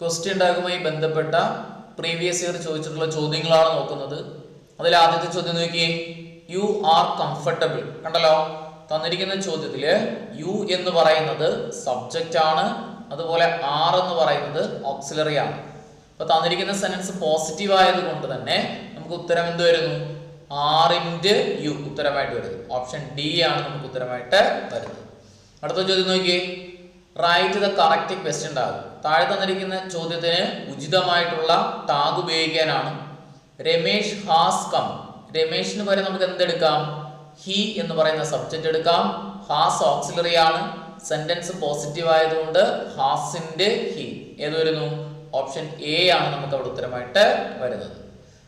Question ഉണ്ടാകുമായി ബന്ധപ്പെട്ട previous year ചോദിച്ചിട്ടുള്ള ചോദ്യങ്ങളാണ് നോക്കുന്നത്. അതിൽ ആദ്യത്തെ ചോദ്യം നോക്കിയേ, യു ആർ കംഫർട്ടബിൾ. കണ്ടല്ലോ, തന്നിരിക്കുന്ന ചോദ്യത്തില് യു എന്ന് പറയുന്നത് സബ്ജക്റ്റ് ആണ്, അതുപോലെ ആർ എന്ന് പറയുന്നത് ഓക്സിലറി ആണ്. അപ്പൊ തന്നിരിക്കുന്ന സെന്റൻസ് പോസിറ്റീവ് ആയത് കൊണ്ട് തന്നെ നമുക്ക് ഉത്തരം എന്ത് വരുന്നു? ആർ ഇൻറ്റ് യു ഉത്തരമായിട്ട് വരുന്നു. ഓപ്ഷൻ ഡി ആണ് നമുക്ക് ഉത്തരമായിട്ട് വരുന്നത്. അടുത്ത ചോദ്യം നോക്കിയേ, write the correct question tag. താഴെ തന്നിരിക്കുന്ന ചോദ്യത്തിന് ഉചിതമായിട്ടുള്ള ടാഗ് ഉപയോഗിക്കാനാണ്. Ramesh has come. രമേഷിന് പകരം നമുക്ക് എന്തെടുക്കാം? ഹി എന്ന് പറയുന്ന സബ്ജക്റ്റ് എടുക്കാം. ഹാസ് ഓക്സിലറി ആണ്. സെന്റൻസ് പോസിറ്റീവ് ആയതുകൊണ്ട് ഹാസിന്റെ ഹി ഏത് വരുന്നു? ഓപ്ഷൻ എ ആണ് നമുക്ക് അവിടെ ഉത്തരമായിട്ട് വരുന്നത്.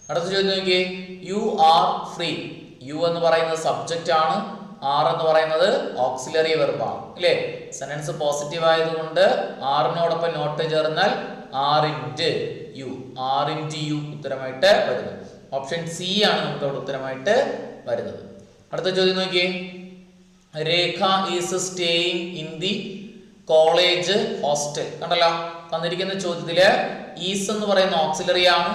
അടുത്ത ചോദ്യം നോക്കിയേ, യു ആർ ഫ്രീ. യു എന്ന് പറയുന്നത് സബ്ജക്റ്റ് ആണ്, ആർ എന്ന് പറയുന്നത് ഓക്സിലറി വെർബാണ് അല്ലേ? സെന്റൻസ് പോസിറ്റീവ് ആയതുകൊണ്ട് ആറിനോടൊപ്പം നോട്ട് ചേർന്നാൽ ആർ ഇൻറ്റ് യു, ആർ ഇൻറ്റ് യു ഉത്തരമായിട്ട് വരുന്നത്. ഓപ്ഷൻ സി ആണ് നമുക്ക് അവിടെ ഉത്തരമായിട്ട് വരുന്നത്. അടുത്ത ചോദ്യം നോക്കിയേ, Rekha is staying in the college hostel. കണ്ടല്ലോ, തന്നിരിക്കുന്ന ചോദ്യത്തില് ഈസ് എന്ന് പറയുന്ന ഓക്സിലറി ആണ്,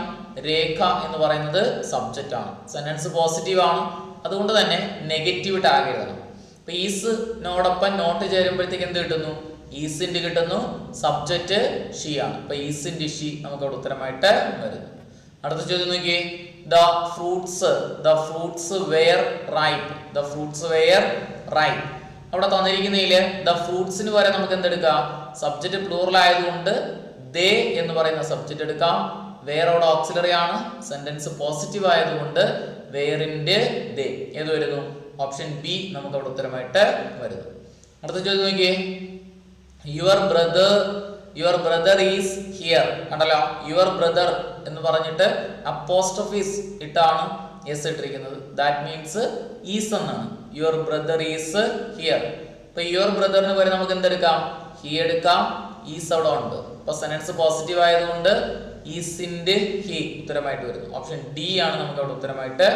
രേഖ എന്ന് പറയുന്നത് സബ്ജക്റ്റ് ആണ്. സെന്റൻസ് പോസിറ്റീവ് ആണ്, അതുകൊണ്ട് തന്നെ നെഗറ്റീവ് ടാഗ് എഴുതണം. അപ്പൊ ഈസിനോടൊപ്പം നോട്ട് ചേരുമ്പോഴത്തേക്ക് എന്ത് കിട്ടുന്നു? ഈസിന്റെ കിട്ടുന്നു. സബ്ജക്റ്റ് ഷീ ആണ്. അപ്പൊ ഈസിന്റെ ഷീ നമുക്ക് അവിടെ ഉത്തരമായിട്ട് വരുന്നു. അടുത്ത ചോദ്യം നോക്കിയേ, the fruits were ripe. The fruits were ripe. അവിടെ തന്നിരിക്കുന്നതില് ദ ഫ്രൂട്ട്സിന് വരെ നമുക്ക് എന്തെടുക്കാം? സബ്ജക്റ്റ് പ്ലൂറൽ ആയതുകൊണ്ട് ദേ എന്ന് പറയുന്ന സബ്ജക്റ്റ് എടുക്കാം. വേർ അവിടെ ഓക്സിലറി ആണ്, സെന്റൻസ് പോസിറ്റീവ് ആയതുകൊണ്ട് വേറിന്റെ ദേ ഏത് വരുന്നു? ഓപ്ഷൻ ബി നമുക്ക് അവിടെ ഉത്തരമായിട്ട് വരുന്നു. അടുത്ത ചോദ്യം നോക്കിയേ, യുവർ ബ്രദർ ഈസ് ഹിയർ. കണ്ടല്ലോ, യുവർ ബ്രദർ എന്ന് പറഞ്ഞിട്ട് അപ്പോസ്ട്രോഫീസ് ഇട്ടാണ് എസ് ഇട്ടിരിക്കുന്നത്. ദാറ്റ് മീൻസ് ഈസ് എന്നാണ്. Your brother is here. ഇപ്പൊ യുവർ ബ്രദറിന് വരെ നമുക്ക് എന്തെടുക്കാം? ഹി എടുക്കാം. ഈസ് അവിടെ ഉണ്ട്. അപ്പൊ സെന്റൻസ് പോസിറ്റീവ് ആയതുകൊണ്ട് ഈസിന്റെ ഹി ഉത്തരമായിട്ട് വരുന്നു. ഓപ്ഷൻ ഡി ആണ് നമുക്ക് അവിടെ ഉത്തരമായിട്ട്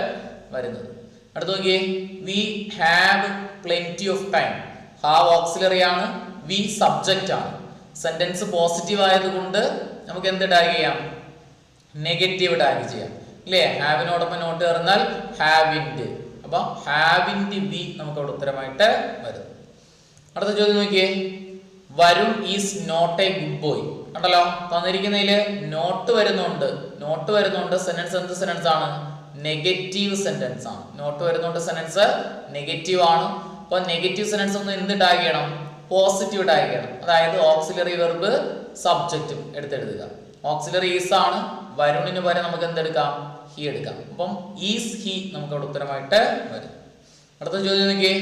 വരുന്നത്. അടുത്ത നോക്കിയേ, we have plenty of time. Have auxiliary ആണ്, വി സബ്ജക്റ്റ് ആണ്. സെന്റൻസ് പോസിറ്റീവ് ആയതുകൊണ്ട് നമുക്ക് എന്ത് ടാഗ് ചെയ്യാം? നെഗറ്റീവ് ടാഗ് ചെയ്യാം ഇല്ലേ? ഹാവിനോടൊപ്പം നോട്ട് ചേർന്നാൽ ഹാവിൻഡ്. അപ്പൊ ഹാവിൻഡ് വി നമുക്ക് അവിടെ ഉത്തരമായിട്ട് വരുന്നു. അടുത്ത ചോദ്യം നോക്കിയേ, Varun is not a good boy. കണ്ടല്ലോ, തന്നിരിക്കുന്നതില് നോട്ട് വരുന്നുണ്ട്. സെന്റൻസ് എന്ത് സെന്റൻസ് ആണ്? നെഗറ്റീവ് സെന്റൻസ് ആണ്. നോട്ട് വരുന്നുണ്ട്, സെന്റൻസ് നെഗറ്റീവ് ആണ്. അപ്പൊ നെഗറ്റീവ് സെന്റൻസ് ഒന്ന് എന്ത് ടാഗ് ചെയ്യണം? പോസിറ്റീവ് ടാഗ് ചെയ്യണം. അതായത് ഓക്സിലറി വെർബ് സബ്ജക്റ്റും എടുത്തെടുക്കുക. ഓക്സിലറി ഈസ് ആണ്, വരുണിന് പകരം നമുക്ക് എന്തെടുക്കാം? ഹി എടുക്കാം. അപ്പം ഈസ് ഹി നമുക്ക് അവിടെ ഉത്തരമായിട്ട് വരും. അടുത്ത ചോദ്യം നോക്കിയേ,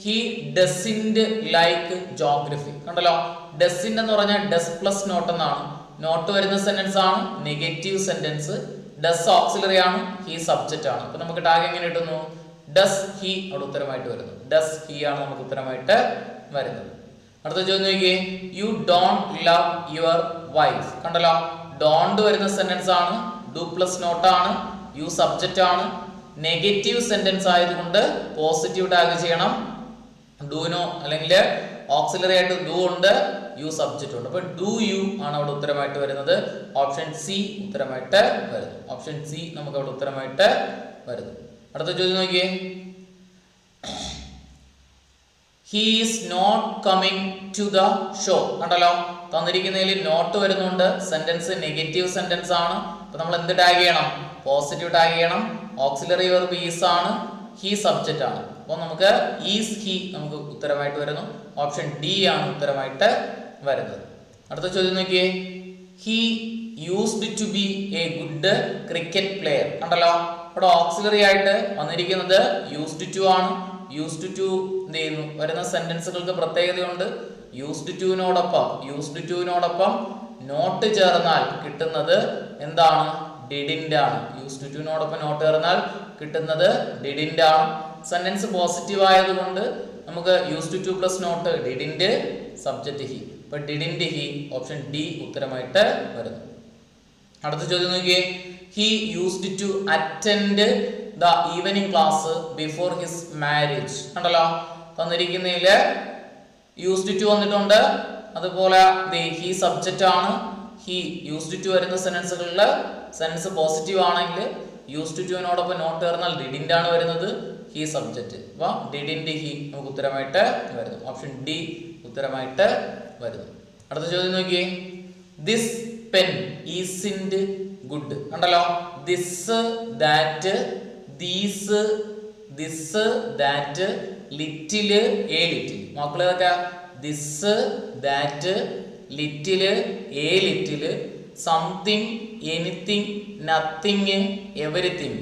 ഹി ഡസിന്റ് ലൈക്ക് ജോഗ്രഫി. കണ്ടല്ലോ, ഡസിന്റ് എന്ന് പറഞ്ഞാൽ ഡസ് പ്ലസ് നോട്ട് എന്നാണ്. നോട്ട് വരുന്ന സെന്റൻസ് ആണ്, നെഗറ്റീവ് സെന്റൻസ്. ഡസ് ഓക്സിലറി ആണ്, ഹി സബ്ജക്റ്റ് ആണ്. അപ്പൊ നമുക്ക് ടാഗ് എങ്ങനെ കിട്ടുന്നു? ഡസ് ഹി അവിടെ ഉത്തരമായിട്ട് വരുന്നു. ഡസ് ഹി ആണ് നമുക്ക് ഉത്തരമായിട്ട് വരുന്നത്. അടുത്ത ചോദ്യം നോക്കിയേ, you don't love your wife. കണ്ടല്ലോ, ഡോണ്ട് വരുന്ന സെന്റൻസ് ആണ്, ഡു പ്ലസ് നോട്ട് ആണ്, യു സബ്ജക്റ്റ് ആണ്. നെഗറ്റീവ് സെന്റൻസ് ആയതുകൊണ്ട് പോസിറ്റീവ് ടാഗ് ചെയ്യണം. ഡൂനോ അല്ലെങ്കിൽ ഓക്സിലറി ആയിട്ട് ഡു ഉണ്ട്, യു സബ്ജക്റ്റ് ഉണ്ട്. അപ്പൊ ഡു യു ആണ് അവിടെ ഉത്തരമായിട്ട് വരുന്നത്. ഓപ്ഷൻ സി ഉത്തരമായിട്ട് വരുന്നു. ഓപ്ഷൻ സി നമുക്ക് അവിടെ ഉത്തരമായിട്ട് വരുന്നു. അടുത്ത ചോദ്യം നോക്കിയേ, he is not coming to the show. കണ്ടല്ലോ, തന്നിരിക്കുന്നതിൽ നോട്ട് വരുന്നുണ്ട്, സെന്റൻസ് നെഗറ്റീവ് സെന്റൻസ് ആണ്. അപ്പൊ നമ്മൾ എന്ത് ടാഗ് ചെയ്യണം? പോസിറ്റീവ് ടാഗ് ചെയ്യണം. ഓക്സിലറി വെർബ് ഈസ് ആണ്, ഹി സബ്ജക്റ്റ് ആണ്. അപ്പോൾ നമുക്ക് ഈസ് ഹി നമുക്ക് ഉത്തരമായിട്ട് വരുന്നു. ഓപ്ഷൻ ഡി ആണ് ഉത്തരമായിട്ട് വരുന്നത്. അടുത്ത ചോദ്യം നോക്കിയേ, he used to be a good cricket player. കണ്ടല്ലോ, ഇവിടെ ഓക്സിലറി ആയിട്ട് വന്നിരിക്കുന്നത് യൂസ്ഡ് ടു ആണ്. യൂസ്ഡ് ടു എന്ത് ചെയ്യുന്നു? വരുന്ന സെന്റൻസുകൾക്ക് പ്രത്യേകതയുണ്ട്. യൂസ്ഡ് ടുവിനോടൊപ്പം നോട്ട് ചേർന്നാൽ കിട്ടുന്നത് എന്താണ്? ഡിഡിന്റ് ആണ്. യൂസ്ഡ് ടുവിനോടൊപ്പം നോട്ട് ചേർന്നാൽ കിട്ടുന്നത് ഡിഡിന്റ് ആണ്. സെന്റൻസ് പോസിറ്റീവ് ആയതുകൊണ്ട് നമുക്ക് used to plus not didn't, subject he. ഇപ്പൊ ഡിഡിന്റ് ഹി ഓപ്ഷൻ ഡി ഉത്തരമായിട്ട് വരുന്നു. അടുത്ത ചോദ്യം നോക്കിയേ, he used to attend the evening class before his marriage. കണ്ടല്ലോ, തന്നിരിക്കുന്നതില് യൂസ്ഡ് ടു വന്നിട്ടുണ്ട്, അതുപോലെ ഹി സബ്ജക്റ്റ് ആണ്, ഹി യൂസ്ഡ് ടു വരുന്ന സെന്റൻസുകളിൽ സെന്റൻസ് പോസിറ്റീവ് ആണെങ്കിൽ യൂസ്ഡ് ടുവിനോടൊപ്പം നോട്ട് ചേർന്നാൽ ഡിഡിന്റ് ആണ് വരുന്നത്. He subject. അപ്പൊ ഡിഡിന്റ് ഹി നമുക്ക് ഉത്തരമായിട്ട് വരുന്നു. ഓപ്ഷൻ ഡി ഉത്തരമായിട്ട് വരുന്നു. അടുത്ത ചോദ്യം നോക്കിയേ. This pen isn't good. കണ്ടല്ലോ, this, that, these, this, that, little, a little. മക്കളെ ഏതൊക്കെ? This, that, little, a little, something, anything, nothing, everything.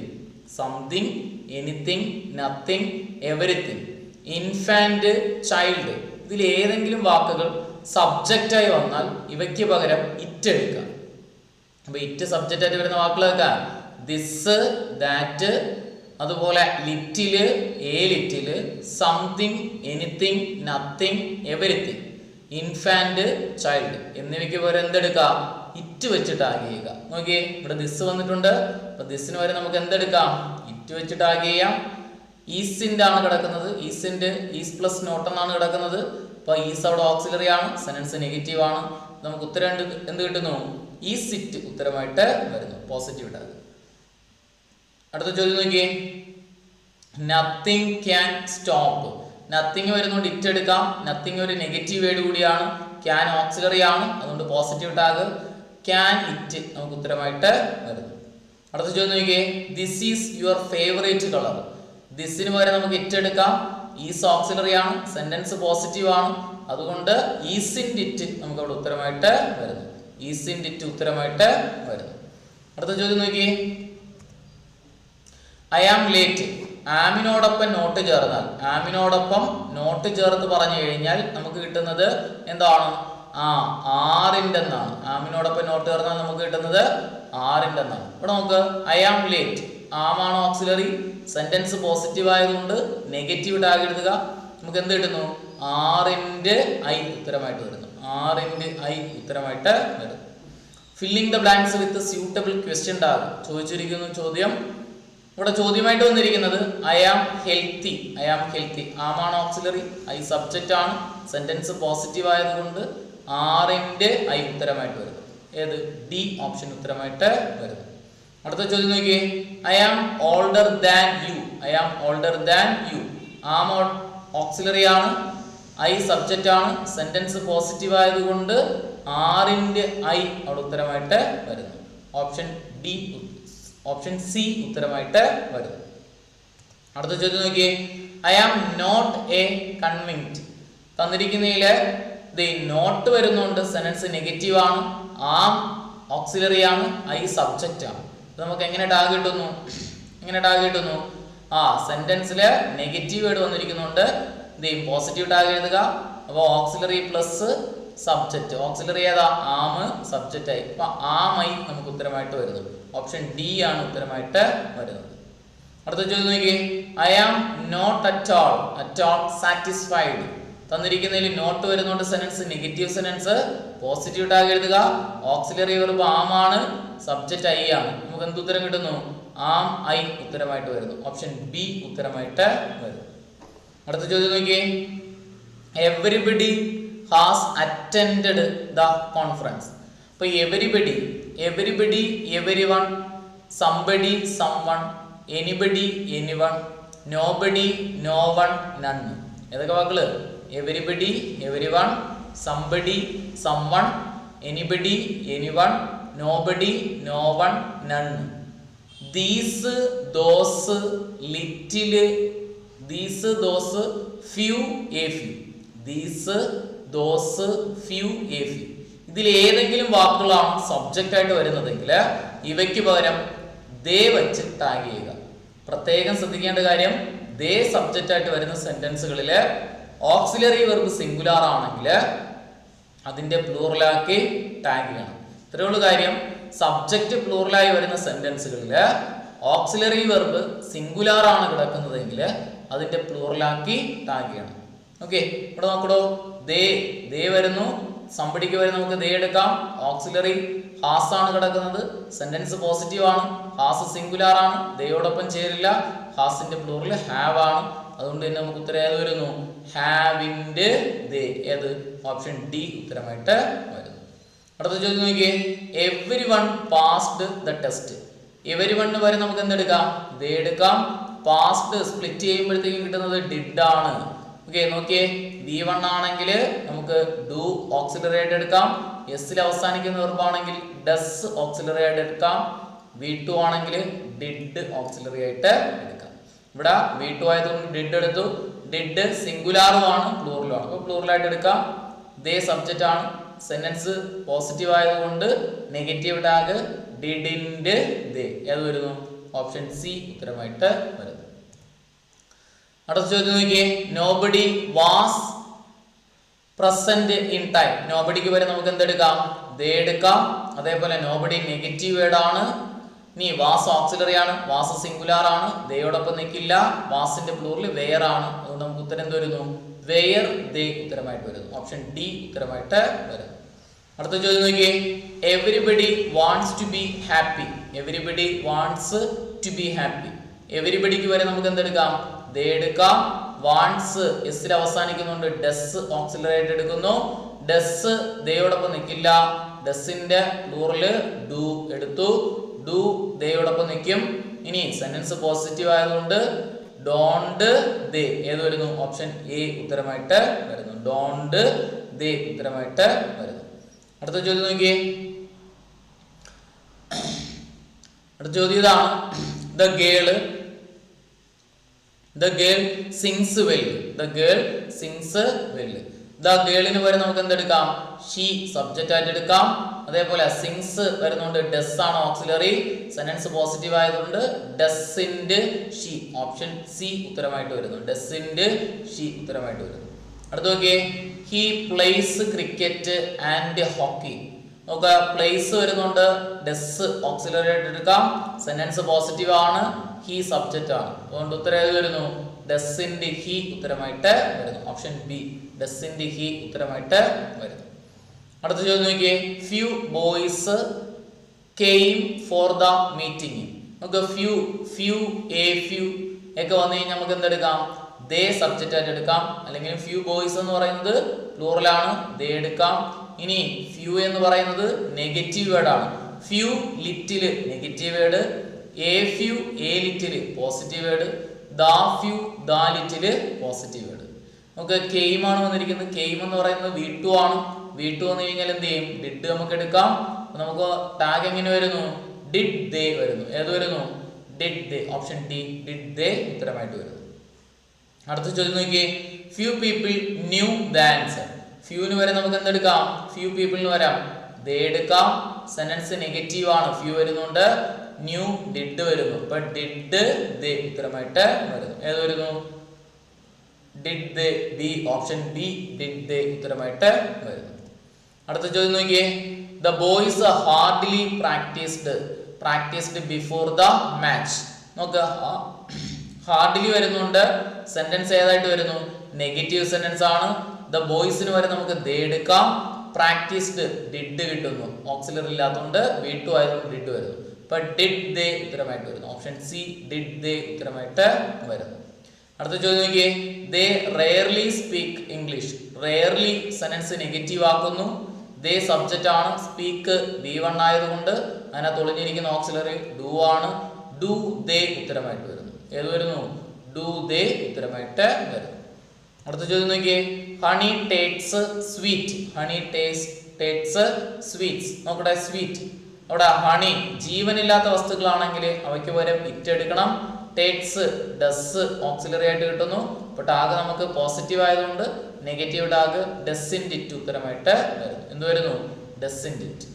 Something, anything, nothing, everything. Infant, child. ഇതിൽ ഏതെങ്കിലും വാക്കുകൾ സബ്ജക്റ്റായി വന്നാൽ ഇവയ്ക്ക് പകരം ഇറ്റ് എടുക്കാം. അപ്പൊ ഇറ്റ് സബ്ജക്റ്റ് ആയിട്ട് വരുന്ന വാക്കുകളൊക്കെ ദിസ്, ദാറ്റ്, അതുപോലെ little, a little, something, anything, nothing, everything, infant, child എന്നിവയ്ക്ക് പകരം എന്തെടുക്കാം? ഇറ്റ് വെച്ചിട്ട് ആഗ് ചെയ്യുക. നോക്കിയേ, ഇവിടെ ദിസ് വന്നിട്ടുണ്ട്. അപ്പൊ ദിസിന് വരെ നമുക്ക് എന്തെടുക്കാം? ഇറ്റ് വെച്ചിട്ട് ആഗ് ചെയ്യാം. ഈസിന്റെ ആണ് കിടക്കുന്നത്. ഈസിന്റെ ഈസ് പ്ലസ് നോട്ട് എന്നാണ് കിടക്കുന്നത്. അപ്പൊ ഈസ് അവിടെ ഓക്സിലറി ആണ്, സെന്റൻസ് നെഗറ്റീവ് ആണ്. നമുക്ക് ഉത്തരം എന്ത് കിട്ടുന്നു? ഈസ് ഇറ്റ് ഉത്തരമായിട്ട് വരുന്നു. Positive tag. അടുത്ത ചോദ്യം നോക്കിയേ. Nothing can stop. നത്തിങ് വരുന്നോണ്ട് ഇറ്റ് എടുക്കാം. നത്തിങ് ഒരു നെഗറ്റീവ് വേർഡ് കൂടിയാണ്. ക്യാൻ ഓക്സിലറി ആണ്, അതുകൊണ്ട് പോസിറ്റീവ് ടാഗ്. ക്യാൻ ഇറ്റ് നമുക്ക് ഉത്തരമായിട്ട് വരുന്നു. അടുത്ത ചോദ്യം നോക്കിയേ. This is your favourite colour. ദിസിന് പകരം നമുക്ക് ഇറ്റ് എടുക്കാം. ഈസ് ഓക്സിലറി ആണ്, സെന്റൻസ് പോസിറ്റീവ് ആണ്, അതുകൊണ്ട് ഈസിൻഡ് ഇറ്റ് നമുക്ക് അവിടെ ഉത്തരമായിട്ട് വരുന്നു. ഈസിൻഡ് ഇറ്റ് ഉത്തരമായിട്ട് വരുന്നു. അടുത്ത ചോദ്യം നോക്കിയേ. I am late. ആമിനോടൊപ്പം നോട്ട് ചേർന്നാൽ, ആമിനോടൊപ്പം നോട്ട് ചേർത്ത് പറഞ്ഞു കഴിഞ്ഞാൽ നമുക്ക് കിട്ടുന്നത് എന്താണ്? ആറിൻ്റെ എന്നാണ്. ആമിനോടൊപ്പം നോട്ട് ചേർന്നാൽ നമുക്ക് കിട്ടുന്നത് ആറിൻ്റെ എന്നാണ്. ഇവിടെ നമുക്ക് ഐ ആം ലേറ്റ്. ആമാണ് ഓക്സിലറി, സെന്റൻസ് പോസിറ്റീവ് ആയതുകൊണ്ട് നെഗറ്റീവ് ടാഗ് എഴുതുക. നമുക്ക് എന്ത് കിട്ടുന്നു? ആറിൻ്റെ ഐ ഉത്തരമായിട്ട് വരുന്നു. ആറിൻ്റെ ഐ ഉത്തരമായിട്ട് വരുന്നു. Filling the blanks with suitable question tag ചോദിച്ചിരിക്കുന്നു. ചോദ്യം ഇവിടെ ചോദ്യമായിട്ട് വന്നിരിക്കുന്നത് I am healthy. I am healthy. ആമാണ് ഓക്സിലറി, ഐ സബ്ജക്റ്റ് ആണ്, സെന്റൻസ് പോസിറ്റീവ് ആയതുകൊണ്ട് ആറിൻ്റെ ഐ ഉത്തരമായിട്ട് വരുന്നു. ഏത്? ഡി ഓപ്ഷൻ ഉത്തരമായിട്ട് വരുന്നു. അടുത്ത ചോദ്യം നോക്കിയേ. I am older than you. I am older than you. Am auxiliary ആണ്, ഐ സബ്ജക്റ്റ് ആണ്, സെന്റൻസ് പോസിറ്റീവ് ആയതുകൊണ്ട് ആറിൻ്റെ ഐ അവിടെ ഉത്തരമായിട്ട് വരുന്നു. ഓപ്ഷൻ ഡി, ഓപ്ഷൻ സി ഉത്തരമായിട്ട് വരുന്നു. അടുത്ത ചോദ്യം നോക്കിയേ. I am not a convinced. തന്നിരിക്കുന്നതില് നോട്ട് വരുന്നുണ്ട്, സെന്റൻസ് നെഗറ്റീവ് ആണ്, ആം ഓക്സിലറി ആണ്, ഐ സബ്ജക്റ്റ് ആണ്. നമുക്ക് എങ്ങനെ ടാഗ് കിട്ടുന്നു? എങ്ങനെ ടാഗ് കിട്ടുന്നു? സെന്റൻസില് നെഗറ്റീവ് വേർഡ് വന്നിരിക്കുന്നുണ്ട്, പോസിറ്റീവ് ടാഗ് എഴുതുക. അപ്പോൾ ഓക്സിലറി പ്ലസ് സബ്ജക്റ്റ്. ഓക്സിലറി ഏതാ? ആം, സബ്ജക്റ്റ് ആയി. അപ്പൊ ആം ഐ നമുക്ക് ഉത്തരമായിട്ട് വരുന്നു. ഓപ്ഷൻ ഡി ആണ് ഉത്തരമായിട്ട് വരുന്നത്. അടുത്ത ചോദ്യം നോക്കി. I am not at all satisfied. തന്നിരിക്കുന്നതിൽ നോട്ട് വരുന്നുണ്ട്, sentence negative sentence, positive tag എഴുതുക. ഓക്സിലറി വെർബ് ആം ആണ്, സബ്ജക്റ്റ് ഐ ആണ്. നമുക്ക് എന്ത് ഉത്തരം കിട്ടുന്നു? ആം ഐ ഉത്തരമായിട്ട് വരുന്നു. ഓപ്ഷൻ ബി ഉത്തരമായിട്ട് വരുന്നു. അടുത്ത ചോദ്യം നോക്കിയേ. Everybody has attended the conference. അപ്പൊ everybody, everyone, somebody, someone, anybody, anyone, nobody, no one, none. ഏതൊക്കെ വാക്കുകള്? Everybody, everyone, somebody, someone, anybody, anyone, nobody, no one, none. These, those, little, these, those, few, a few. These, those, few, a few. ഇതിൽ ഏതെങ്കിലും വാക്കുകളാണ് subject ആയിട്ട് വരുന്നതെങ്കിൽ ഇവയ്ക്ക് പകരം ദേ വെച്ച് ടാഗ് ചെയ്യുക. പ്രത്യേകം ശ്രദ്ധിക്കേണ്ട കാര്യം, ദേ സബ്ജക്റ്റ് ആയിട്ട് വരുന്ന സെന്റൻസുകളിൽ ഓക്സിലറി വെർബ് സിംഗുലാർ ആണെങ്കിൽ അതിന്റെ പ്ലൂറലാക്കി ടാഗ് ചെയ്യണം. ഇത്രയുള്ള കാര്യം. സബ്ജക്റ്റ് പ്ലൂറലായി വരുന്ന സെന്റൻസുകളിൽ ഓക്സിലറി വെർബ് സിംഗുലാർ ആണ് കിടക്കുന്നതെങ്കിൽ അതിന്റെ പ്ലൂറലാക്കി ടാഗ് ചെയ്യണം. ഓക്കെ, ഇവിടെ നോക്കടോ. ദേ വരുന്നു, സംബടിക്ക് വരെ നമുക്ക് ദേ എടുക്കാം. ഓക്സിലറി ഹാസ് ആണ് കിടക്കുന്നത്, സെന്റൻസ് പോസിറ്റീവ് ആണ്, ഹാസ് സിംഗുലാർ ആണ്, ദയോടൊപ്പം ചേരില്ല. ഹാസിന്റെ പ്ലൂറൽ ഹാവ് ആണ്. അതുകൊണ്ട് തന്നെ നമുക്ക് ഉത്തരം ഏത് വരുന്നു? ഹാവിൻ്റെ ദേ. ഏത്? ഓപ്ഷൻ ഡി ഉത്തരമായിട്ട് വരുന്നു. അടുത്ത ചോദ്യം നോക്കിയേ, every one passed the test. Every one വരെ നമുക്ക് എന്തെടുക്കാം, ദേ എടുക്കാം. പാസ്ഡ് സ്പ്ലിറ്റ് ചെയ്യുമ്പോഴത്തേക്കും കിട്ടുന്നത് ഡിഡ് ആണ്. ഓക്കെ, നോക്കിയേ, V1 ആണെങ്കിൽ നമുക്ക് ഡു ഓക്സിലറി ആയിട്ട് എടുക്കാം. എസ്സിൽ അവസാനിക്കുന്ന വെർബാണെങ്കിൽ ഡസ് ഓക്സിലറി ആയിട്ട് എടുക്കാം. V2 ആണെങ്കിൽ ഡിഡ് ഓക്സിലറി ആയിട്ട് എടുക്കാം. ഇവിടെ V2 ആയതുകൊണ്ട് ഡിഡ് എടുത്തു. ഡിഡ് സിംഗുലാറും ആണ് പ്ലൂറലും ആണ്, അപ്പോൾ പ്ലൂറൽ ആയിട്ട് എടുക്കാം. ദേ സബ്ജക്റ്റ് ആണ്. സെന്റൻസ് പോസിറ്റീവ് ആയതുകൊണ്ട് നെഗറ്റീവ് ടാഗ് ഡിഡിന്റെ ദേ ഏത് വരുന്നു, ഓപ്ഷൻ സി ഉത്തരമായിട്ട് വരുന്നു. അടുത്ത ചോദ്യം നോക്കിയേ, nobody was present in time. നോബഡിക്ക് വരെ നമുക്ക് എന്തെടുക്കാം, ദേ എടുക്കാം. അതേപോലെ നോബഡി നെഗറ്റീവ് വേർഡ് ആണ്. ഇനി വാസ് ഓക്സിലറി ആണ്, വാസ് സിംഗുലാർ ആണ്, ദേയോടൊപ്പം നിൽക്കില്ല. വാസിന്റെ പ്ലൂറൽ വെയർ ആണ്, അതുകൊണ്ട് നമുക്ക് ഉത്തരം എന്ത് വരുന്നു, വെയർ ദേ ഉത്തരമായിട്ട് വരുന്നു. ഓപ്ഷൻ ഡി ഉത്തരമായിട്ട് വരുന്നു. അടുത്ത ചോദ്യം നോക്കിയേ, everybody wants to be happy. Everybody wants to be happy. എവരിബഡിക്ക് വരെ നമുക്ക് എന്തെടുക്കാം, ദേ എടുക്കാം. വാണ്ട്സ് എസ്സിൽ അവസാനിക്കുന്നുണ്ട്, ഡസ് ഓക്സിലറി ആയിട്ട് എടുക്കുന്നു. ഡസ് ദേയോടൊപ്പം നിൽക്കില്ല. ഡസിന്റെ പ്ലൂറല് ഡു എടുത്തു. ഡു ദേയോടൊപ്പം നിൽക്കും. ഇനി സെന്റൻസ് പോസിറ്റീവ് ആയതുകൊണ്ട് ഡോണ്ട് ദേ ഏത് വരുന്നു, ഓപ്ഷൻ എ ഉത്തരമായിട്ട് വരുന്നു. ഡോണ്ട് ദേ ഉത്തരമായിട്ട് വരുന്നു. അടുത്ത ചോദ്യം നോക്കിയേ, അടുത്ത ചോദ്യം ഇതാണ്, the girl sings well. The girl sings well. The ഗേളിന് വരെ നമുക്ക് എന്തെടുക്കാം, ഷീ സബ്ജക്റ്റ് ആയിട്ട് എടുക്കാം. അതേപോലെ സിങ്സ് വരുന്നുണ്ട്, ഡസ് ആണ് ഓക്സിലറി. സെന്റൻസ് പോസിറ്റീവ് ആയതുകൊണ്ട് ഡസിന്റെ ഷീ ഓപ്ഷൻ സി ഉത്തരമായിട്ട് വരുന്നു. ഡസിന്റെ ഷീ ഉത്തരമായിട്ട് വരുന്നു. അടുത്ത നോക്കിയേ, he place cricket and hockey. നോക്കുക, പ്ലേസ് വരുന്നുണ്ട്, ഡസ് ഓക്സിലറി ആയിട്ട് എടുക്കാം. സെന്റൻസ് പോസിറ്റീവ് ആണ്, ഹി സബ്ജക്റ്റ് ആണ്, അതുകൊണ്ട് ഉത്തരം ഏത് വരുന്നു, ഡസിന്റെ ഹി ഉത്തരമായിട്ട് വരുന്നു. ഓപ്ഷൻ ബി ഡസിന്റെ ഹി ഉത്തരമായിട്ട് വരുന്നു. അടുത്ത ചോദ്യം നോക്കിയേ, few boys came for the meeting. നമുക്ക് ഫ്യൂ ഒക്കെ വന്നു കഴിഞ്ഞാൽ നമുക്ക് എന്തെടുക്കാം, ദേ സബ്ജക്റ്റ് ആയിട്ട് എടുക്കാം. അല്ലെങ്കിൽ ഫ്യൂ ബോയ്സ് എന്ന് പറയുന്നത് പ്ലൂറലാണ്, ദേ എടുക്കാം. ഇനി ഫ്യൂ എന്ന് പറയുന്നത് നെഗറ്റീവ് വേർഡ് ആണ്. Few little negative word. A few A little positive word. ദാ ഫ്യൂ ദാ ലിറ്റില് പോസിറ്റീവ് വേർഡ്. നമുക്ക് കെയിം ആണ് വന്നിരിക്കുന്നത്. കെയിം എന്ന് പറയുന്നത് V2 ആണ്. V2 വന്നു കഴിഞ്ഞാൽ എന്ത് ചെയ്യും, ഡിഡ് നമുക്ക് എടുക്കാം. നമുക്ക് ടാഗ് എങ്ങനെ വരുന്നു, ഡിഡ് ദേ വരുന്നു. ഏത് വരുന്നു, did they. Option D did they ഉത്തരമായിട്ട് വരുന്നു. അടുത്ത ചോദ്യം നോക്കിയേ, few people knew the answer. ഫ്യൂന് വരെ നമുക്ക് എന്തെടുക്കാം, ഫ്യൂ പീപ്പിളിന് വരാം, ദേ എടുക്കാം. സെന്റൻസ് നെഗറ്റീവ് ആണ്, ഫ്യൂ വരുന്നുണ്ട്. ന്യൂ ഡിഡ് വരുന്നു, അപ്പൊ ഡിഡ് ദേ ഉത്തരമായിട്ട് വരുന്നു. ഏത് വരുന്നു, did they. B option B did they ഉത്തരമായിട്ട് വരുന്നു. അടുത്ത ചോദ്യം നോക്കിയേ, the boys hardly practised before the match. നോക്കുക, ഹാർഡ്ലി വരുന്നുണ്ട്. സെന്റൻസ് ഏതായിട്ട് വരുന്നു, നെഗറ്റീവ് സെന്റൻസ് ആണ്. ദ ബോയ്സിന് വരെ നമുക്ക് ദേ എടുക്കാം. പ്രാക്ടീസ്ഡ് ഡിഡ് കിട്ടുന്നു, ഓക്സിലറി ഇല്ലാത്തതുകൊണ്ട് V2 ആയതുകൊണ്ട് ഡിഡ് വരുന്നു. ഇപ്പൊ ഡിഡ് ദേ ഉത്തരമായിട്ട് വരുന്നു. ഓപ്ഷൻ സി ഡിഡ് ദേ ഉത്തരമായിട്ട് വരുന്നു. അടുത്ത ചോദ്യം നോക്കിയേ, they rarely speak English. Rarely sentence negative ആക്കുന്നു. ദേ സബ്ജക്റ്റ് ആണ്. സ്പീക്ക് V1 ആയതുകൊണ്ട് അതിനകത്ത് ഒളിഞ്ഞിരിക്കുന്ന ഓക്സിലറി ഡു ആണ്. ഡു ദേ ഉത്തരമായിട്ട് വരുന്നു. ഏത് വരുന്നു, ഡു ദേ ഉത്തരമായിട്ട് വരുന്നു. അടുത്ത ചോദ്യം നോക്കിയേ, honey takes sweet. Honey takes sweets. നോക്കട്ടെ, സ്വീറ്റ് അവിടെ ഹണി ജീവനില്ലാത്ത വസ്തുക്കളാണെങ്കിൽ അവയ്ക്ക് പകരം ഇറ്റ് എടുക്കണം. ടേക്സ് ഡസ് ഓക്സിലറി ആയിട്ട് കിട്ടുന്നു. അപ്പൊ ടാഗ് നമുക്ക് പോസിറ്റീവ് ആയതുകൊണ്ട് നെഗറ്റീവ് ടാഗ് ഡസിൻഡ് ഇറ്റ് ഉത്തരമായിട്ട് വരുന്നു. എന്ത് വരുന്നു, ഡസിൻഡ് ഇറ്റ്.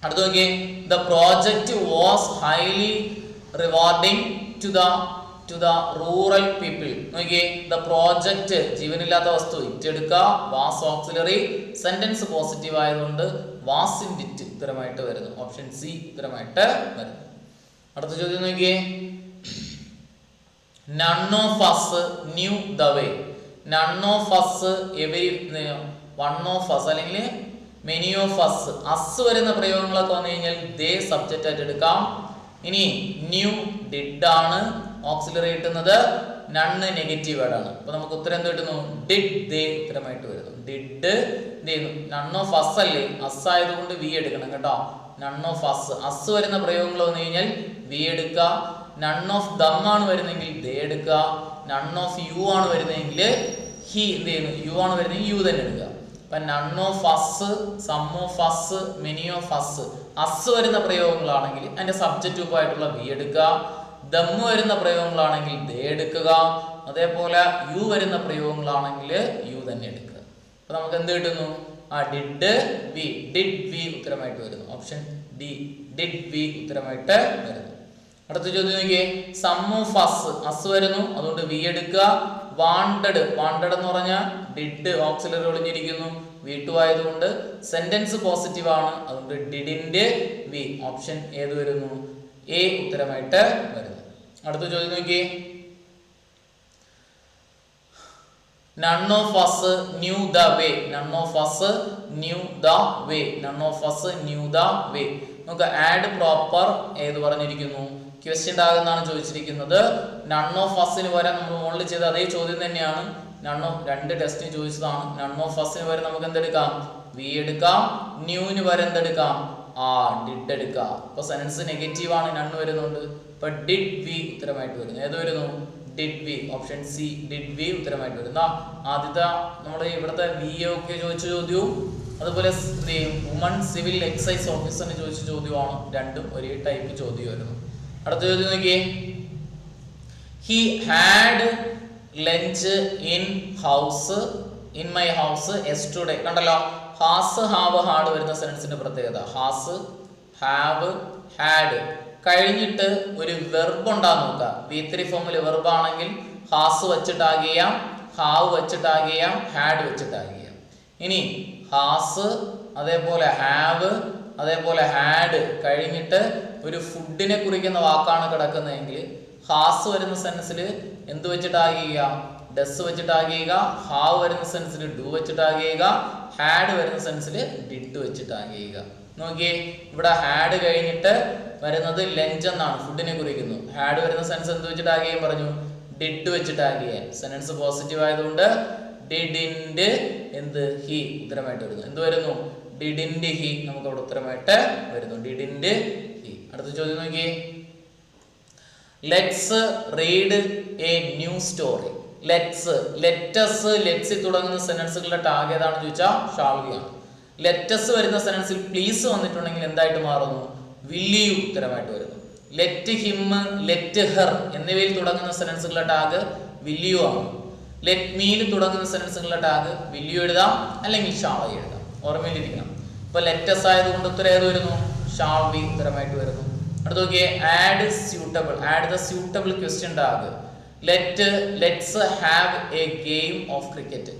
അടുത്ത നോക്കിയേ, the project was highly rewarding to the rural people. നോക്കിയേ, ദ പ്രോജക്റ്റ് ജീവനില്ലാത്ത വസ്തു, ഇറ്റ് എടുക്കുക. Was auxiliary. സെന്റൻസ് പോസിറ്റീവ് ആയതുകൊണ്ട് വാസിൻഡ് ഇറ്റ് ഉത്തരമായിട്ട് വരുന്നു. ഓപ്ഷൻ സി ഉത്തരമായിട്ട് വരുന്നു. അടുത്ത ചോദ്യം നോക്കിയേ, none of us knew the way. None of us, one of us അല്ലെങ്കിൽ മെനി ഓഫ് അസ്. അസ് വരുന്ന പ്രയോഗങ്ങളൊക്കെ വന്നു കഴിഞ്ഞാൽ ദേ സബ്ജക്റ്റ് ആയിട്ട് എടുക്കാം. ഇനി ന്യൂ ഡിഡ് ആണ് ഓക്സിലറി കിട്ടുന്നത്. നണ്ണ് നെഗറ്റീവ് വേർഡ് ആണ്. അപ്പൊ നമുക്ക് ഉത്തരം എന്ത് കിട്ടുന്നു, ഡിഡ് ദേ ഉത്തരമായിട്ട് വരുന്നു. ഡിഡ് എന്ത് ചെയ്യുന്നു, നൺ ഓഫ് അസ് അല്ലേ, അസ് ആയതുകൊണ്ട് വി എടുക്കണം കേട്ടോ. നൺ ഓഫ് അസ് വരുന്ന പ്രയോഗങ്ങൾ വന്നു കഴിഞ്ഞാൽ വി എടുക്കുക. നൺ ഓഫ് ദം ആണ് വരുന്നെങ്കിൽ ദേ എടുക്കുക. നൺ ഓഫ് യു ആണ് വരുന്നതെങ്കിൽ ഹി എന്ത് ചെയ്യുന്നു, യു ആണ് വരുന്നെങ്കിൽ യു തന്നെ എടുക്കുക. അപ്പൊ none of us, some of us, many of us വരുന്ന പ്രയോഗങ്ങളാണെങ്കിൽ അതിന്റെ സബ്ജക്റ്റീവ് ആയിട്ടുള്ള വി എടുക്കുക. ദം വരുന്ന പ്രയോഗങ്ങളാണെങ്കിൽ ദേ എടുക്കുക. അതേപോലെ യു വരുന്ന പ്രയോഗങ്ങളാണെങ്കിൽ യു തന്നെ എടുക്കുക. അപ്പൊ നമുക്ക് എന്ത് കിട്ടുന്നു, ഡിഡ് വി ഉത്തരമായിട്ട് വരുന്നു. ഓപ്ഷൻ ഡി ഡിഡ് വി ഉത്തരമായിട്ട് വരുന്നു. അടുത്ത ചോദ്യം നോക്കിയേ, സം ഓഫ് അസ് വരുന്നു, അതുകൊണ്ട് വി എടുക്കുക. വാണ്ടഡ് എന്ന് പറഞ്ഞാൽ ഡിഡ് ഓക്സിലറി ഒളിഞ്ഞിരിക്കുന്നു, V2 ആയതുകൊണ്ട് സെന്റൻസ് പോസിറ്റീവ് ആണ്, അതുകൊണ്ട് ഡിഡിന്റെ വി ഓപ്ഷൻ ഏത് വരുന്നു, എ ഉത്തരമായിട്ട് വരുന്നു. അടുത്ത ചോദ്യം നോക്കിയേ, none of us knew the way. None of us knew the way. None of us knew the way. നമുക്ക് ആഡ് പ്രോപ്പർ ഏത് പറഞ്ഞിരിക്കുന്നു, ക്വസ്റ്റ്യൻ ടാഗ് എന്നാണ് ചോദിച്ചിരിക്കുന്നത്. നൺ ഓഫ് അസിന് പകരം നമ്മൾ മുകളിൽ ചെയ്ത അതേ ചോദ്യം തന്നെയാണ്. നൺ ഓഫ് രണ്ട് ടെസ്റ്റിന് ചോദിച്ചതാണ്. നൺ ഓഫ് അസിന് പകരം നമുക്ക് എന്തെടുക്കാം, വി എടുക്കാം. ന്യൂവിന് പകരം എന്തെടുക്കാം, ഡിഡ് എടുക്കാം. അപ്പൊ സെൻസ് നെഗറ്റീവ് ആണ്, നൺ വരുന്നുണ്ട്. അപ്പൊ ഡിഡ് വി ഉത്തരമായിട്ട് വരുന്നു. ഏത് വരുന്നു, did we. Option C did we ഉത്തരമായിട്ട് വരുന്ന. ആദ്യത്തെ നമ്മുടെ ഇവിടുത്തെ വി ഒക്കെ ചോദിച്ച ചോദ്യവും അതുപോലെ വുമൺ സിവിൽ എക്സൈസ് ഓഫീസറിന് ചോദിച്ച ചോദ്യമാണ്. രണ്ടും ഒരേ ടൈപ്പ് ചോദ്യം വരുന്നു. അടുത്ത ചോദ്യം നോക്കിയേ, he had lunch in my house yesterday. കണ്ടല്ലോ, ഹാസ് ഹാവ് ഹാഡ് വരുന്ന സെൻസിന്റെ പ്രത്യേകത. ഹാസ് ഹാവ് ഹാഡ് കഴിഞ്ഞിട്ട് ഒരു വെർബ് ഉണ്ടാകും നോക്കുക. V3 ഫോമിൽ വെർബ് ആണെങ്കിൽ ഹാസ് വെച്ചിട്ടാകിയാം, ഹാവ് വെച്ചിട്ടാകിയാം, ഹാഡ് വെച്ചിട്ടാകിയാം. ഇനി ഹാസ് അതേപോലെ ഹാവ് അതേപോലെ ഹാഡ് കഴിഞ്ഞിട്ട് ഒരു ഫുഡിനെ കുറിക്കുന്ന വാക്കാണ് കിടക്കുന്നതെങ്കിൽ ഹാസ് വരുന്ന സെൻസിൽ എന്ത് വെച്ചിട്ടാകുക, ഡസ് വെച്ചിട്ടാകുക. ഹാവ് വരുന്ന സെൻസിൽ ഡു വെച്ചിട്ടാകുക. ഹാഡ് വരുന്ന സെൻസിൽ ഡിഡ് വെച്ചിട്ടാകുക. നോക്കിയേ, ഇവിടെ ഹാഡ് കഴിഞ്ഞിട്ട് വരുന്നത് ലഞ്ച് എന്നാണ്, ഫുഡിനെ കുറിക്കുന്നു. ഹാഡ് വരുന്ന സെൻസ് എന്ത് വെച്ചിട്ടാകുകയും പറഞ്ഞു, ഡിഡ് വെച്ചിട്ടാകുകയും. സെൻസ് പോസിറ്റീവ് ആയതുകൊണ്ട് ഡിഡിന്റെ എന്ത് ഹി ഉത്തരമായിട്ട് വരുന്നു. എന്ത് വരുന്നു, ഡിഡിന്റെ ഹി നമുക്ക് അവിടെ ഉത്തരമായിട്ട് വരുന്നു. ഡിഡിന്റെ ഹി. അടുത്ത ചോദ്യം നോക്കിയേ, let's read A new story. Let's തുടങ്ങുന്ന സെന്റൻസുകളുടെ ടാഗ് ഏതാണെന്ന് ചോദിച്ചാൽ ഷാൾവിയാണ്. ലെറ്റസ് വരുന്ന സെന്റൻസിൽ പ്ലീസ് വന്നിട്ടുണ്ടെങ്കിൽ എന്തായിട്ട് മാറുന്നു, വിൽ യു ഉത്തരമായിട്ട് വരുന്നു. ലെറ്റ് ഹിം, ലെറ്റ് ഹെർ എന്നിവയിൽ തുടങ്ങുന്ന സെന്റൻസുകളുടെ ടാഗ് വിൽ യു ആണ്. ലെറ്റ് മീൽ തുടങ്ങുന്ന സെന്റൻസുകളുടെ ടാഗ് വിൽ യു എഴുതാം, അല്ലെങ്കിൽ ഷാൾ എഴുതാം. ഓർമ്മയിലിരിക്കണം. ഇപ്പൊ ലെറ്റസ് ആയതുകൊണ്ട് ഉത്തരം ഏത് വരുന്നു, ഷാൾ വി ഉത്തരമായിട്ട് വരുന്നു. അടുത്ത നോക്കിയേ, add the suitable question tag. Let's have A game of cricket.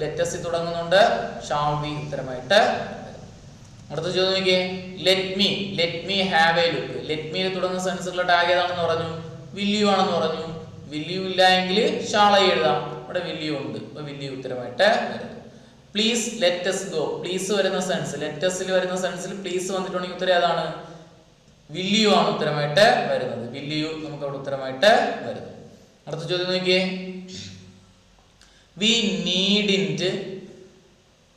Let's തുടങ്ങുന്നുണ്ട്, ഷാൾ വി ഉത്തരമായിട്ട്. അടുത്ത ചോദ്യം നോക്കിയേ, let me have A look. Let me തുടങ്ങുന്ന സെൻസുകളുടെ ടാഗ് ഏതാണെന്ന് പറഞ്ഞു, വിൽ യു ആണെന്ന് പറഞ്ഞു. വിൽ യു ഇല്ല എങ്കിൽ ഷാൾ എഴുതാം, ഇവിടെ വിൽ യു ഉണ്ട്, അപ്പൊ വിൽ യു ഉത്തരമായിട്ട് വരുന്നു. Please let us go. Please വരുന്ന സെൻസ്, ലെറ്റസിൽ വരുന്ന സെൻസിൽ പ്ലീസ് വന്നിട്ടുണ്ടെങ്കിൽ ഉത്തരം ഏതാണ്, വിൽ യു ആണ് ഉത്തരമായിട്ട് വരുന്നത്. വിൽ യു നമുക്ക് അവിടെ ഉത്തരമായിട്ട് വരുന്നു. അടുത്ത ചോദ്യം നോക്കിയേ, we needn't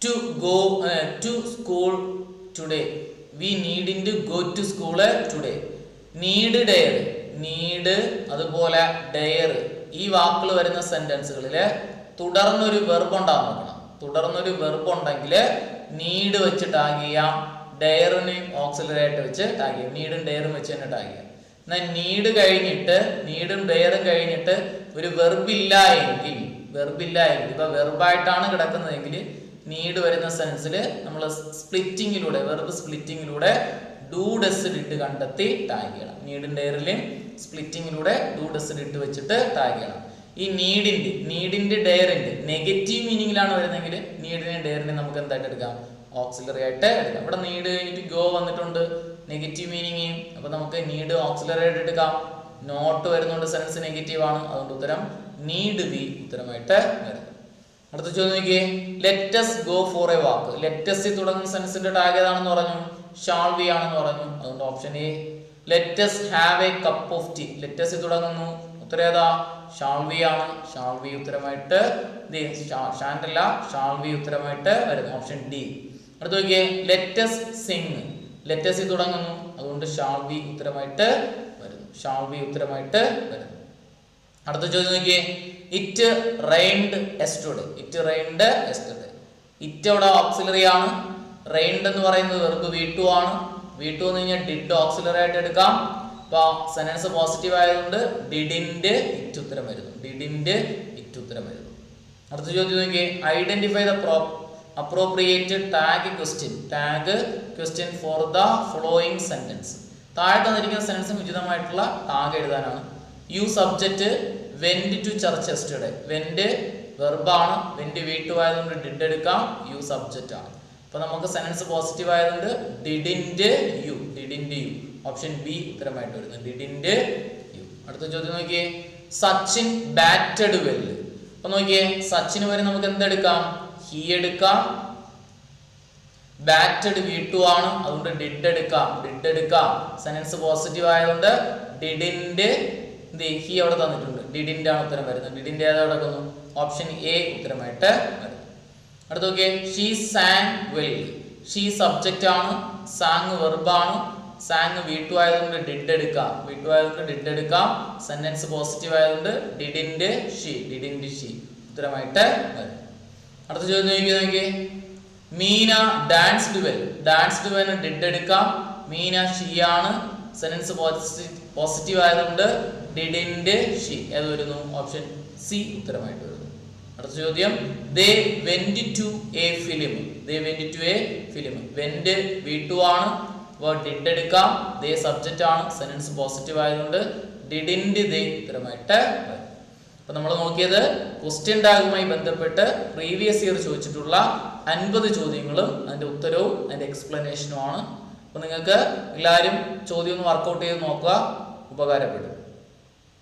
to go to school today. We needn't go to school today. Need dare, need അതുപോലെ ഡെയർ ഈ വാക്കുകൾ വരുന്ന സെന്റൻസുകളിൽ തുടർന്നൊരു വെർബ് ഉണ്ടാകും നോക്കണം. തുടർന്നൊരു വെർബ് ഉണ്ടെങ്കിൽ നീഡ് വെച്ചിട്ടാകിയാം, ഡെയറിനെയും ഓക്സിലറി ആയിട്ട് വെച്ച് ടാഗ് ചെയ്യാം. നീഡും ഡെയറും വെച്ച് തന്നെ ടാഗ് ചെയ്യാം. എന്നാൽ നീഡ് കഴിഞ്ഞിട്ട്, നീഡും ഡെയറും കഴിഞ്ഞിട്ട് ഒരു വെർബില്ല എങ്കിൽ ഇപ്പൊ വെർബായിട്ടാണ് കിടക്കുന്നതെങ്കിൽ നീഡ് വരുന്ന സെൻസിൽ നമ്മൾ സ്പ്ലിറ്റിങ്ങിലൂടെ, വെർബ് സ്പ്ലിറ്റിങ്ങിലൂടെ ഡു ഡസ് ഡിഡ് കണ്ടെത്തി ടാഗ് ചെയ്യണം. നീഡും ഡെയറിലും സ്പ്ലിറ്റിങ്ങിലൂടെ ഡു ഡസ് ഡിഡ് വെച്ചിട്ട് ടാഗ് ചെയ്യണം. ഈ നീഡിന്റെ ഡെയറിന്റെ നെഗറ്റീവ് മീനിങ്ങിലാണ് വരുന്നതെങ്കിൽ നീഡിനെ ഡെയറിനെ നമുക്ക് എന്തായിട്ട് എടുക്കാം, ഓക്സിലറി ആയിട്ട് എടുക്കാം. ഇവിടെ നീഡ് കഴിഞ്ഞിട്ട് ഗോ വന്നിട്ടുണ്ട്, നെഗറ്റീവ് മീനിങ്. അപ്പൊ നമുക്ക് നീഡ് ഓക്സിലറി ആയിട്ട് എടുക്കാം. നോട്ട് വരുന്നുണ്ട്, സെൻസ് നെഗറ്റീവ് ആണ്, അതുകൊണ്ട് ഉത്തരം നീഡ് വി ഉത്തരമായിട്ട് വരുന്നു. അടുത്ത ചോദ്യം നോക്കിയേ, let's go for a walk. Let's തുടങ്ങുന്ന സെൻസിന്റെ ടാഗ് ഏതാണെന്ന് പറഞ്ഞു, ഷാൾ വി ആണെന്ന് പറഞ്ഞു, അതുകൊണ്ട് option A. Let's have a cup of tea. Let's തുടങ്ങുന്നു, ഉത്തരം ഏതാ, ഷാൾ വി ആണ്. ഷാൾ വി ഉത്തരമായിട്ട് ഷാൻഡല്ല ഷാൾ വി ഉത്തരമായിട്ട് വരുന്നു. Option D. അടുത്ത നോക്കിയേ, ലെറ്റസ് സിംഗ്. ലെറ്റസ് തുടങ്ങുന്നു, അതുകൊണ്ട് ഷാൾ വി ഉത്തരമായിട്ട് വരുന്നു. ഷാൾ വി ഉത്തരമായിട്ട് വരുന്നു. അടുത്ത ചോദ്യം നോക്കിയേ, it rained yesterday. It rained yesterday. It അവിടെ ഓക്സിലറി ആണ്. റെയിൻഡ് എന്ന് പറയുന്നത് വെർബ് V2 ആണ്. V2 എന്ന് കഴിഞ്ഞാൽ ഡിഡ് ഓക്സിലറി ആയിട്ട് എടുക്കാം. അപ്പൊ സെന്റൻസ് പോസിറ്റീവ് ആയതുകൊണ്ട് ഡിഡിന്റെ ഇറ്റ് ഉത്തരം വരുന്നു. ഡിഡിന്റെ ഇറ്റ് ഉത്തരം വരുന്നു. അടുത്ത ചോദ്യം നോക്കിയേ, identify the appropriate tag question. Tag question for the following sentence. താഴെ തന്നിരിക്കുന്ന സെന്റൻസിന് ഉചിതമായിട്ടുള്ള ടാഗ് എഴുതാനാണ്. You subject went to church yesterday. Went വെർബാണ്. വെന്റ് V2 ആയതുകൊണ്ട് ഡിഡ് എടുക്കാം. യു സബ്ജക്റ്റ് ആണ്. അപ്പൊ നമുക്ക് സെന്റൻസ് പോസിറ്റീവ് ആയതുകൊണ്ട് ഡിഡിന്റെ യു. ഡിഡിന്റെ യു. ഓപ്ഷൻ ബി ഉത്തരമായിട്ട് വരുന്നത്. ഡിഡിന്റെ യു. അടുത്ത ചോദ്യം നോക്കിയേ, സച്ചിൻ ബാറ്റഡ് വെൽ. അപ്പൊ നോക്കിയേ, സച്ചിന് വരെ നമുക്ക് എന്തെടുക്കാം? ഹി എടുക്കാം. ബാറ്റഡ് V2 ആണ്, അതുകൊണ്ട് ഡിഡ് എടുക്കാം. ഡിഡ് എടുക്കാം. സെന്റൻസ് പോസിറ്റീവ് ആയതുകൊണ്ട് ഡിഡിന്റെ ഹി അവിടെ തന്നിട്ടുണ്ട്. ഡിഡിന്റെ ആണ് ഉത്തരം വരുന്നത്. ഡിഡിന്റെ ഏതാ കിടക്കുന്നു? ഓപ്ഷൻ എ ഉത്തരമായിട്ട് വരുന്നു. അടുത്ത നോക്കിയേ, she San well. She subject ആണ്. സാങ് വെർബാണ്. സാങ് V2 ആയതുകൊണ്ട് ഡിഡ് എടുക്കാം. V2 ആയതുകൊണ്ട് ഡിഡ് എടുക്കാം. സെന്റൻസ് പോസിറ്റീവ് ആയതുകൊണ്ട് ഡിഡിന്റെ ഷീ. ഡിഡിന്റെ ഷീ ഉത്തരമായിട്ട് വരും. അടുത്ത ചോദ്യം നോക്കിയേ, Meena danced well. Danced well did എടുക്കാം. മീന ഷീ ആണ്. സെന്റൻസ് പോസിറ്റീവ് ആയതുകൊണ്ട് ഡിഡിന്റെ ഷീ ഏത് വരുന്നു? ഓപ്ഷൻ സി ഉത്തരമായിട്ട് വരുന്നു. അടുത്ത ചോദ്യം, they went to a film. They went to a film. Went V2 ആണ്, ഡിഡ് എടുക്കാം. ദേ സബ്ജക്റ്റ് ആണ്. സെന്റൻസ് പോസിറ്റീവ് ആയതുകൊണ്ട് ഡിഡിന്റെ ദേ ഉത്തരമായിട്ട് വരും. അപ്പൊ നമ്മൾ നോക്കിയത് ക്വസ്റ്റ്യൻ ടാഗുമായി ബന്ധപ്പെട്ട് പ്രീവിയസ് ഇയർ ചോദിച്ചിട്ടുള്ള 50 ചോദ്യങ്ങളും അതിന്റെ ഉത്തരവും അതിന്റെ എക്സ്പ്ലനേഷനും ആണ്. അപ്പൊ നിങ്ങൾക്ക് എല്ലാവരും ചോദ്യം ഒന്ന് വർക്കൗട്ട് ചെയ്ത് നോക്കുക, ഉപകാരപ്പെടും.